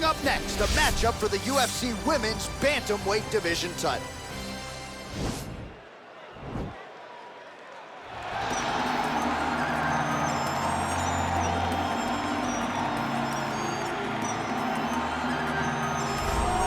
Coming up next, a matchup for the UFC Women's Bantamweight Division title.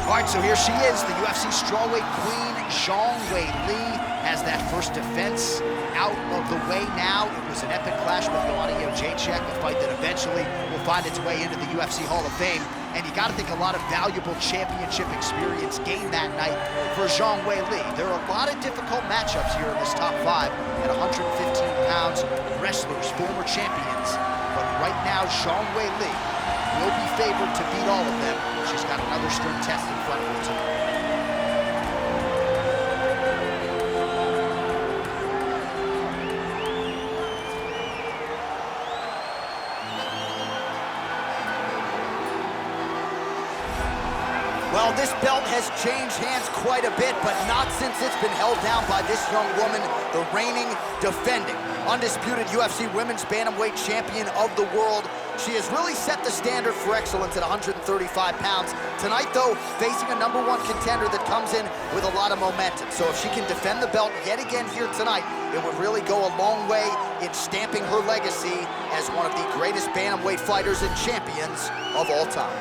All right, so here she is, the UFC strawweight queen, Zhang Weili, has that first defense out of the way now. It was an epic clash with Valentina Shevchenko, a fight that eventually will find its way into the UFC Hall of Fame. And you got to think a lot of valuable championship experience gained that night for Zhang Weili. There are a lot of difficult matchups here in this top 5 at 115 pounds, wrestlers, former champions. But right now, Zhang Weili will be favored to beat all of them. She's got another string test in front of her tonight. Well, this belt has changed hands quite a bit, but not since it's been held down by this young woman, the reigning, defending, undisputed UFC Women's Bantamweight Champion of the world. She has really set the standard for excellence at 135 pounds. Tonight, though, facing a #1 contender that comes in with a lot of momentum. So if she can defend the belt yet again here tonight, it would really go a long way in stamping her legacy as one of the greatest bantamweight fighters and champions of all time.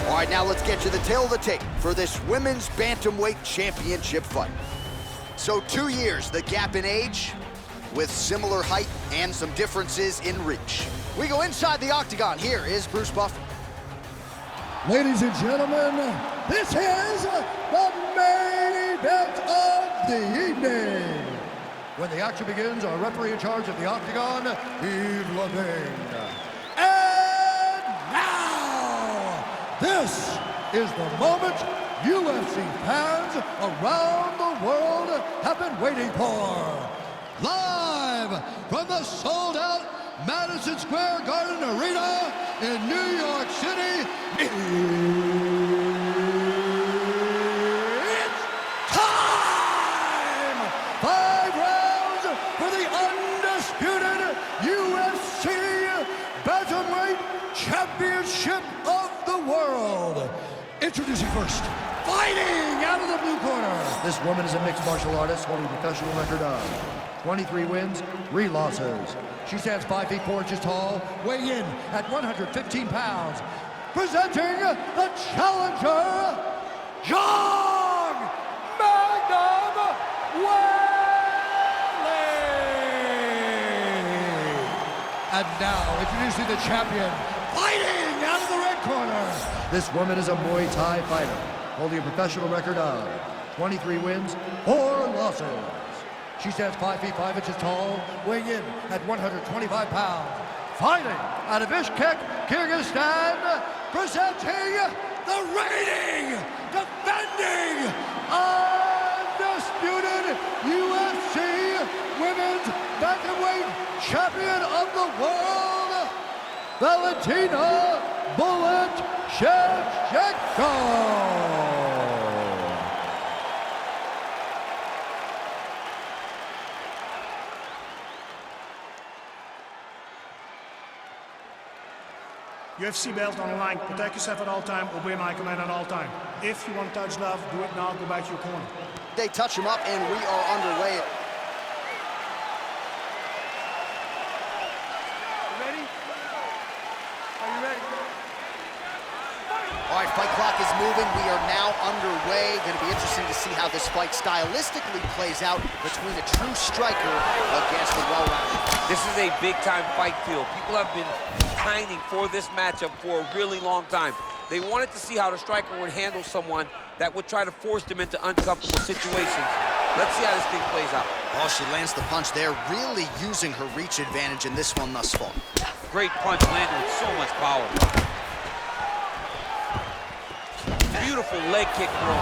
All right, now let's get you the tale of the tape for this Women's Bantamweight Championship fight. So 2 years, the gap in age, with similar height and some differences in reach. We go inside the octagon. Here is Bruce Buffer. Ladies and gentlemen, this is the main event of the evening. When the action begins, our referee in charge of the octagon, Yves Levine. And now, this is the moment UFC fans around the world have been waiting for. Live from the sold-out Madison Square Garden Arena in New York City, it's time! 5 rounds for the undisputed UFC Bantamweight Championship of the world. Introducing first, fighting out of the blue corner. This woman is a mixed martial artist holding a professional record of 23 wins, 3 losses. She stands 5 feet 4 inches tall, weighing in at 115 pounds. Presenting the challenger, Zhang Magnum Weili. And now, introducing the champion, fighting out of the red corner. This woman is a Muay Thai fighter, holding a professional record of 23 wins, 4 losses. She stands 5 feet 5 inches tall, weighing in at 125 pounds. Fighting out of Bishkek, Kyrgyzstan, presenting the reigning, defending, undisputed UFC Women's Bantamweight Champion of the world, Valentina "Bullet" Shevchenko. UFC belt on the line. Protect yourself at all time. Obey my command at all time. If you want to touch love, do it now. Go back to your corner. They touch him up, and we are underway. Ready? Are you ready? All right, fight clock is moving. We are now underway. Going to be interesting to see how this fight stylistically plays out between a true striker against a well-rounded. This is a big-time fight field. People have been pining for this matchup for a really long time. They wanted to see how the striker would handle someone that would try to force them into uncomfortable situations. Let's see how this thing plays out. Oh, she lands the punch there, really using her reach advantage in this one thus far. Great punch landed with so much power. Beautiful leg kick throw.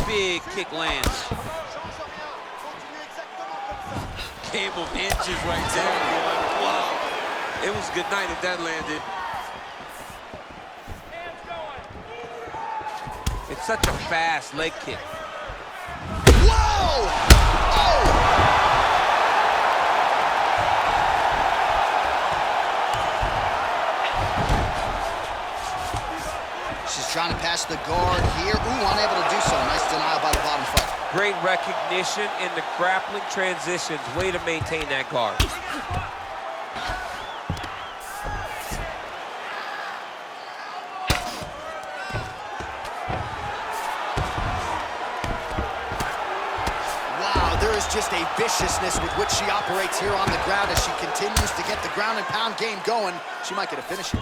Big kick lands. Game of inches right there. Wow. It was a good night if that landed. It's such a fast leg kick. Whoa! Oh! She's trying to pass the guard here. Ooh, unable to do so. Nice denial by the bottom fighter. Great recognition in the grappling transitions. Way to maintain that guard. Wow, there is just a viciousness with which she operates here on the ground as she continues to get the ground and pound game going. She might get a finish here.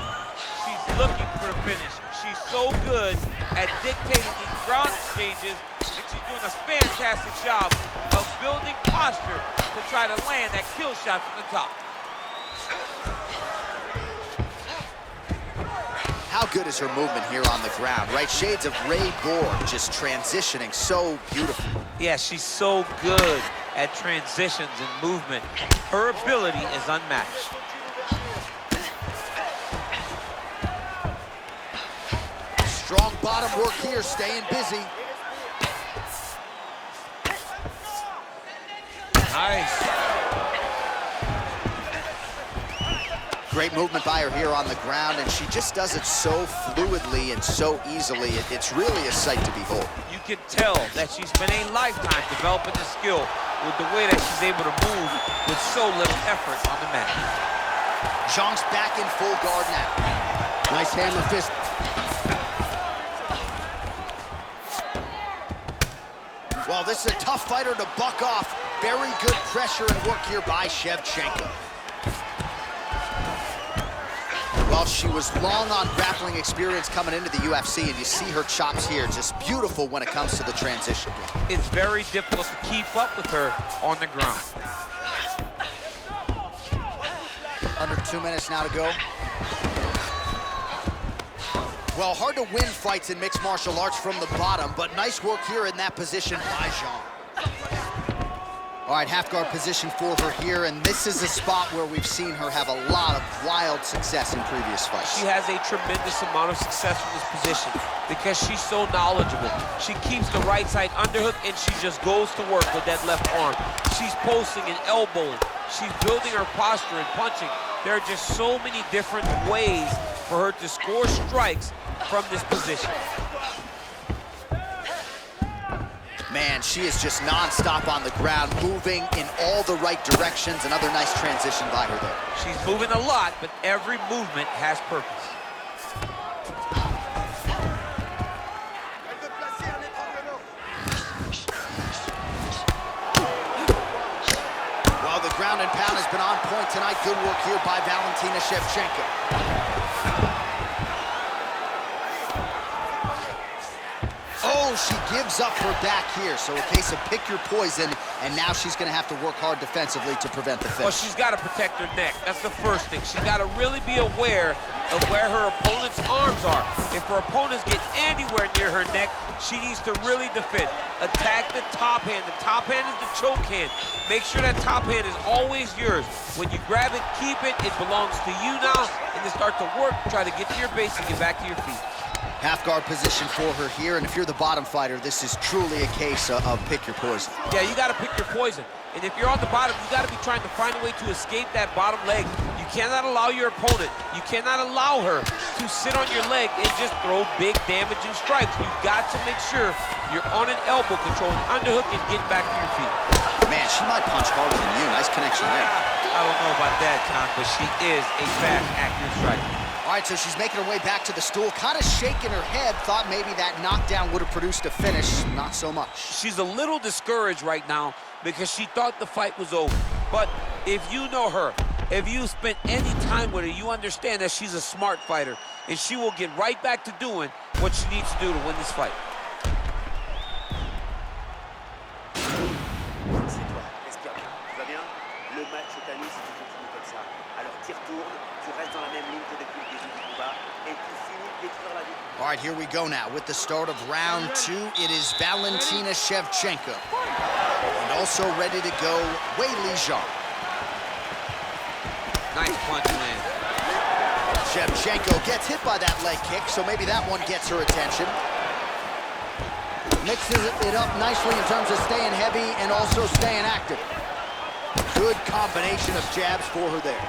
She's looking for a finish. She's so good at dictating these ground exchanges, and she's doing a fantastic job of building posture to try to land that kill shot from the top. How good is her movement here on the ground, right? Shades of Ray Borg, just transitioning so beautiful. Yeah, she's so good at transitions and movement. Her ability is unmatched. Strong bottom work here, staying busy. Nice. Great movement by her here on the ground, and she just does it so fluidly and so easily. It's really a sight to behold. You can tell that she's spent a lifetime developing the skill with the way that she's able to move with so little effort on the mat. Zhang's back in full guard now. Nice hammer fist. Well, this is a tough fighter to buck off. Very good pressure and work here by Shevchenko. Well, she was long on grappling experience coming into the UFC, and you see her chops here, just beautiful when it comes to the transition. It's very difficult to keep up with her on the ground. Under 2 minutes now to go. Well, hard to win fights in mixed martial arts from the bottom, but nice work here in that position by Zhang. All right, half guard position for her here, and this is a spot where we've seen her have a lot of wild success in previous fights. She has a tremendous amount of success from this position because she's so knowledgeable. She keeps the right side underhook, and she just goes to work with that left arm. She's posting and elbowing. She's building her posture and punching. There are just so many different ways for her to score strikes from this position. Man, she is just non-stop on the ground, moving in all the right directions. Another nice transition by her there. She's moving a lot, but every movement has purpose. Well, the ground and pound has been on point tonight. Good work here by Valentina Shevchenko. Oh, she gives up her back here. So a case of pick your poison, and now she's going to have to work hard defensively to prevent the finish. Well, she's got to protect her neck. That's the first thing. She's got to really be aware of where her opponent's arms are. If her opponents get anywhere near her neck, she needs to really defend. Attack the top hand. The top hand is the choke hand. Make sure that top hand is always yours. When you grab it, keep it. It belongs to you now. And then start to work, try to get to your base and get back to your feet. Half guard position for her here, and if you're the bottom fighter, this is truly a case of pick your poison. Yeah, you got to pick your poison. And if you're on the bottom, you got to be trying to find a way to escape that bottom leg. You cannot allow your opponent, you cannot allow her to sit on your leg and just throw big damaging strikes. You've got to make sure you're on an elbow, controlling underhook and getting back to your feet. Man, she might punch harder than you. Nice connection there. I don't know about that, John, but she is a fast, accurate striker. All right, so she's making her way back to the stool, kind of shaking her head, thought maybe that knockdown would have produced a finish. Not so much. She's a little discouraged right now because she thought the fight was over. But if you know her, if you spent any time with her, you understand that she's a smart fighter, and she will get right back to doing what she needs to do to win this fight. C'est toi, respire bien. Tout va bien? Le match est à nous si tu continues comme ça. Alors tire tourne, tu restes dans la même ligne que depuis le début du combat et tu finis de détruire la vie. All right, here we go now with the start of round 2. It is Valentina Shevchenko. And also ready to go, Weili Zhang. Nice punch lands. Shevchenko gets hit by that leg kick, so maybe that one gets her attention. Mixes it up nicely in terms of staying heavy and also staying active. Good combination of jabs for her there.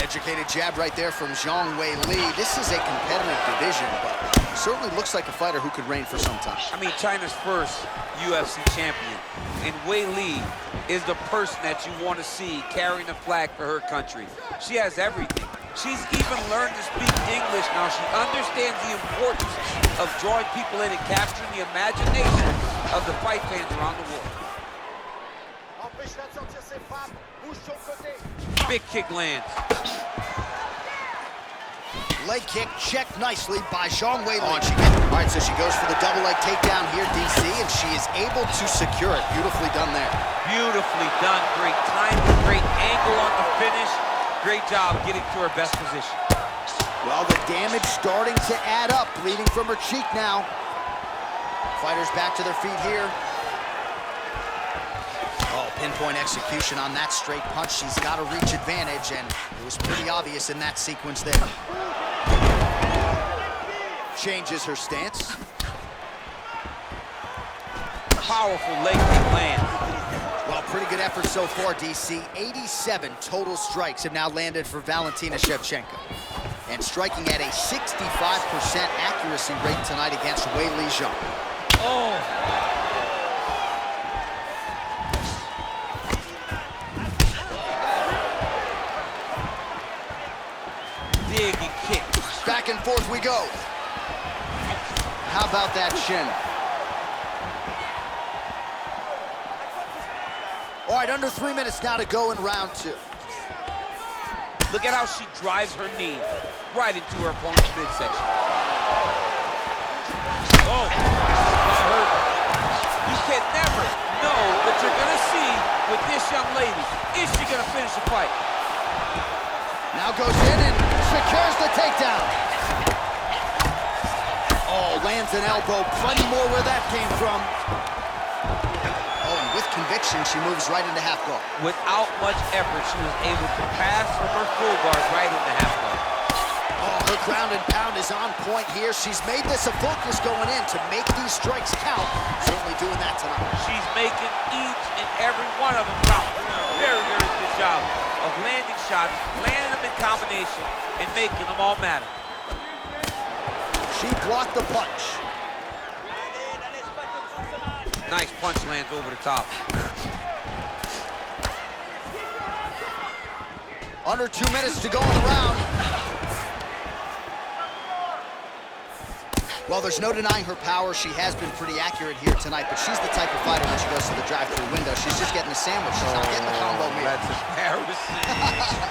Educated jab right there from Zhang Weili. This is a competitive division, but certainly looks like a fighter who could reign for some time. I mean, China's first UFC champion. And Weili is the person that you want to see carrying the flag for her country. She has everything. She's even learned to speak English now. She understands the importance of drawing people in and capturing the imagination of the fight fans around the world. Big kick lands. Leg kick checked nicely by Zhang Weili. All right, so she goes for the double leg takedown here, DC, and she is able to secure it. Beautifully done there. Beautifully done. Great timing, great angle on the finish. Great job getting to her best position. Well, the damage starting to add up, bleeding from her cheek now. Fighters back to their feet here. Oh, pinpoint execution on that straight punch. She's got a reach advantage, and it was pretty obvious in that sequence there. Changes her stance. Powerful leg kick lands. Well, pretty good effort so far, DC. 87 total strikes have now landed for Valentina Shevchenko. And striking at a 65% accuracy rate tonight against Weili Zhang. Oh. Big kick. Back and forth we go. How about that shin? All right, under 3 minutes now to go in round two. Look at how she drives her knee right into her opponent's midsection. Oh, that hurt. You can never know what you're gonna see with this young lady. Is she gonna finish the fight? Now goes in and secures the takedown. Oh, lands an elbow. Plenty more where that came from. Oh, and with conviction, she moves right into half guard. Without much effort, she was able to pass from her full guard right into half guard. Oh, her ground and pound is on point here. She's made this a focus going in to make these strikes count. Certainly doing that tonight. She's making each and every one of them count. Very, very good job of landing shots, landing them in combination, and making them all matter. She blocked the punch. Nice punch lands over the top. Under 2 minutes to go in the round. Well, there's no denying her power. She has been pretty accurate here tonight, but she's the type of fighter when she goes to the drive-thru window. She's just getting a sandwich. She's not getting the combo meal. That's embarrassing.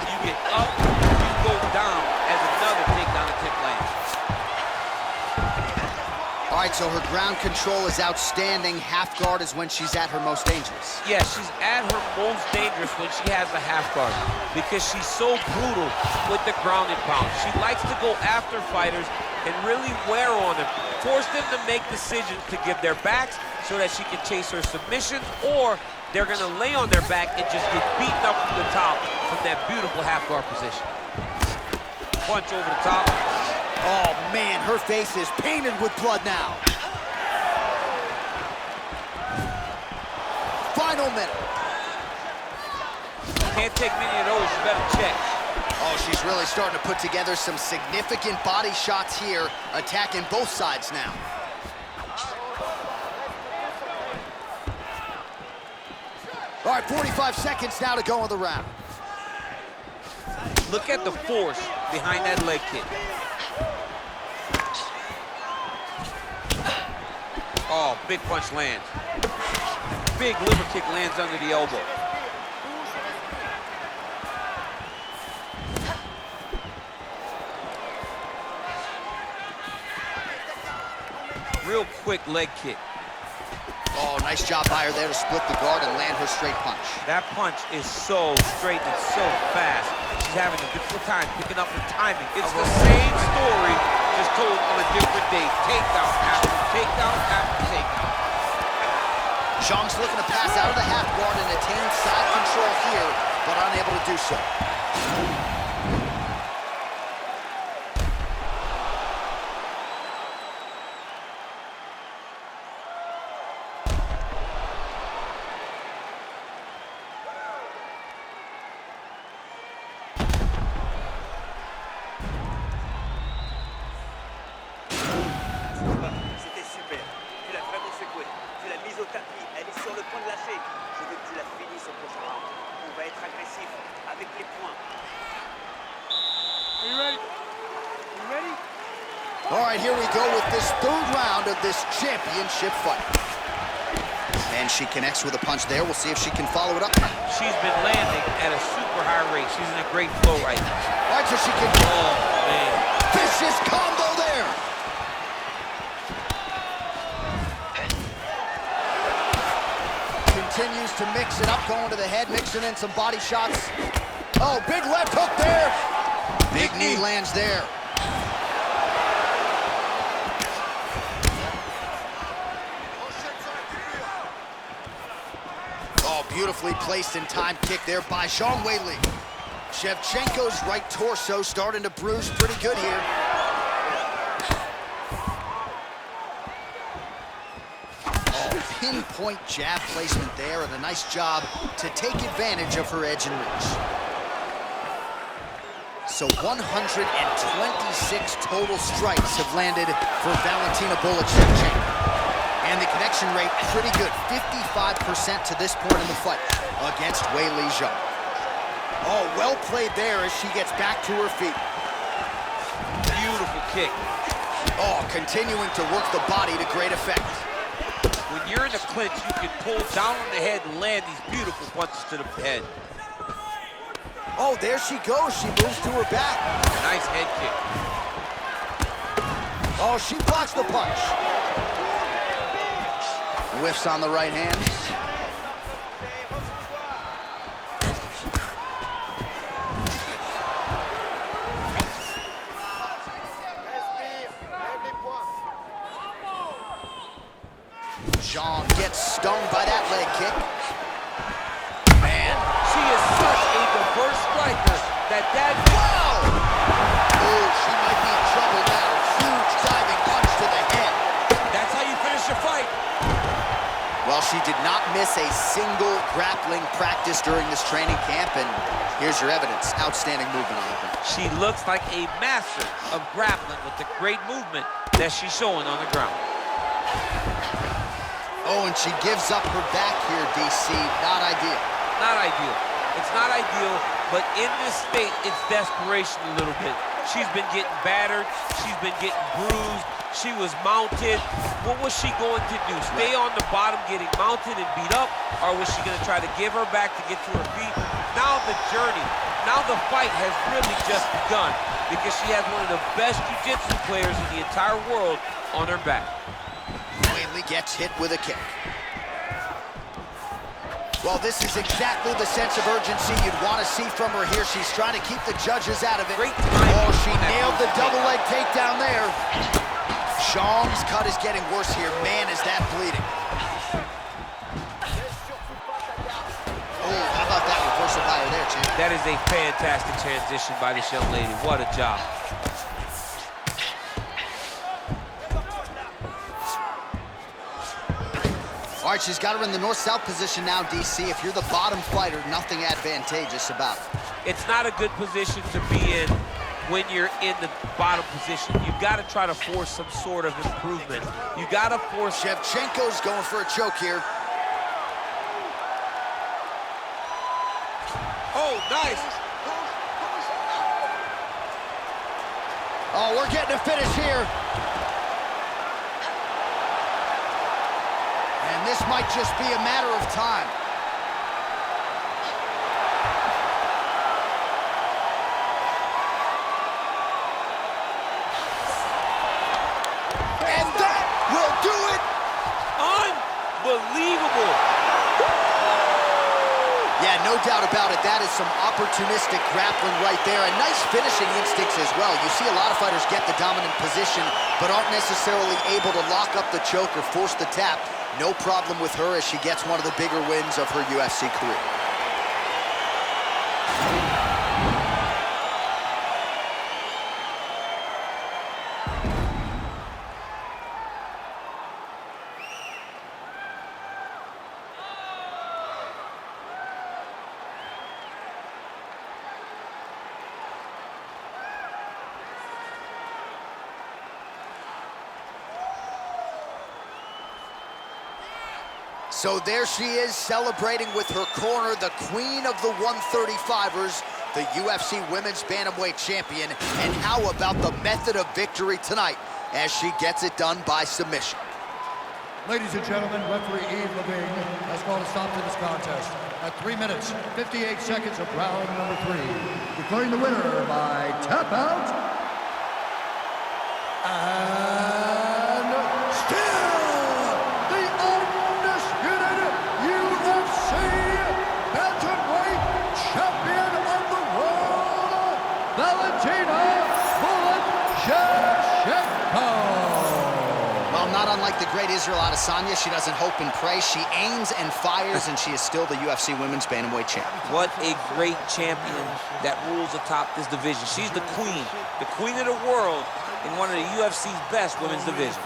You get up, you go down as another takedown attempt lands. All right, so her ground control is outstanding. Half guard is when she's at her most dangerous. Yeah, she's at her most dangerous when she has a half guard because she's so brutal with the ground and pound. She likes to go after fighters and really wear on them, force them to make decisions to give their backs so that she can chase her submissions, or they're gonna lay on their back and just get beaten up from the top from that beautiful half guard position. Punch over the top. Oh, man, her face is painted with blood now. Final minute. Can't take many of those, you better check. Oh, she's really starting to put together some significant body shots here, attacking both sides now. All right, 45 seconds now to go in the round. Look at the force behind that leg kick. Oh, big punch lands. Big liver kick lands under the elbow. Real quick leg kick. Oh, nice job by her there to split the guard and land her straight punch. That punch is so straight and so fast. She's having a difficult time picking up the timing. It's the same story, just told on a different day. Takedown after takedown after takedown. Zhang's looking to pass out of the half guard and attain side control here, but unable to do so. être agressif avec les points. Are you ready? You ready? All right, here we go with this third round of this championship fight. And she connects with a punch there. We'll see if she can follow it up. She's been landing at a super high rate. She's in a great flow right now. All right, so she can... Oh, man. Vicious combo there. Continues to mix it up, going to the head, mixing in some body shots. Oh, big left hook there. Big knee lands there. Oh, beautifully placed and timed kick there by Zhang Weili. Shevchenko's right torso starting to bruise pretty good here. Oh, pinpoint jab placement there, and a nice job to take advantage of her edge and reach. So 126 total strikes have landed for Valentina Shevchenko. And the connection rate pretty good, 55% to this point in the fight against Weili Zhang. Oh, well played there as she gets back to her feet. Beautiful kick. Oh, continuing to work the body to great effect. When you're in a clinch, you can pull down on the head and land these beautiful punches to the head. Oh, there she goes. She moves to her back. Nice head kick. Oh, she blocks the punch. Whiffs on the right hand. Zhang gets stung by that leg kick. Man. She is such a diverse striker that Wow! Oh, she might be in trouble now. Huge diving punch to the head. that's how you finish your fight. Well, she did not miss a single grappling practice during this training camp, and here's your evidence. Outstanding movement on her. She looks like a master of grappling with the great movement that she's showing on the ground. Oh, and she gives up her back here, DC. Not ideal. Not ideal. It's not ideal, but in this state, it's desperation a little bit. She's been getting battered. She's been getting bruised. She was mounted. What was she going to do? Stay on the bottom getting mounted and beat up? Or was she going to try to give her back to get to her feet? Now the journey, now the fight has really just begun because she has one of the best jiu-jitsu players in the entire world on her back. Weili gets hit with a kick. Well, this is exactly the sense of urgency you'd want to see from her here. She's trying to keep the judges out of it. Great timing. Oh, she nailed the double leg takedown there. Zhang's cut is getting worse here. Man, is that bleeding. Oh, how about that reversal by her there, champ? That is a fantastic transition by this young lady. What a job. All right, she's got her in the north-south position now, DC. If you're the bottom fighter, nothing advantageous about it. It's not a good position to be in when you're in the bottom position. You've got to try to force some sort of improvement. You got to force... Shevchenko's going for a choke here. Oh, nice. Oh, we're getting a finish here. And this might just be a matter of time. And that will do it. Unbelievable. Yeah, no doubt about it. That is some opportunistic grappling right there, and nice finishing instincts as well. You see a lot of fighters get the dominant position, but aren't necessarily able to lock up the choke or force the tap. No problem with her as she gets one of the bigger wins of her UFC career. So there she is, celebrating with her corner, the queen of the 135ers, the UFC Women's Bantamweight Champion. And how about the method of victory tonight as she gets it done by submission? Ladies and gentlemen, referee Eve Levine has called a stop to this contest at 3 minutes, 58 seconds of round number 3, declaring the winner by tap out. And still the undisputed UFC Bantamweight Champion of the world, Valentina Shevchenko. Well, not unlike the great Israel Adesanya, she doesn't hope and pray. She aims and fires, and she is still the UFC Women's Bantamweight Champion. What a great champion that rules atop this division. She's the queen of the world in one of the UFC's best women's divisions.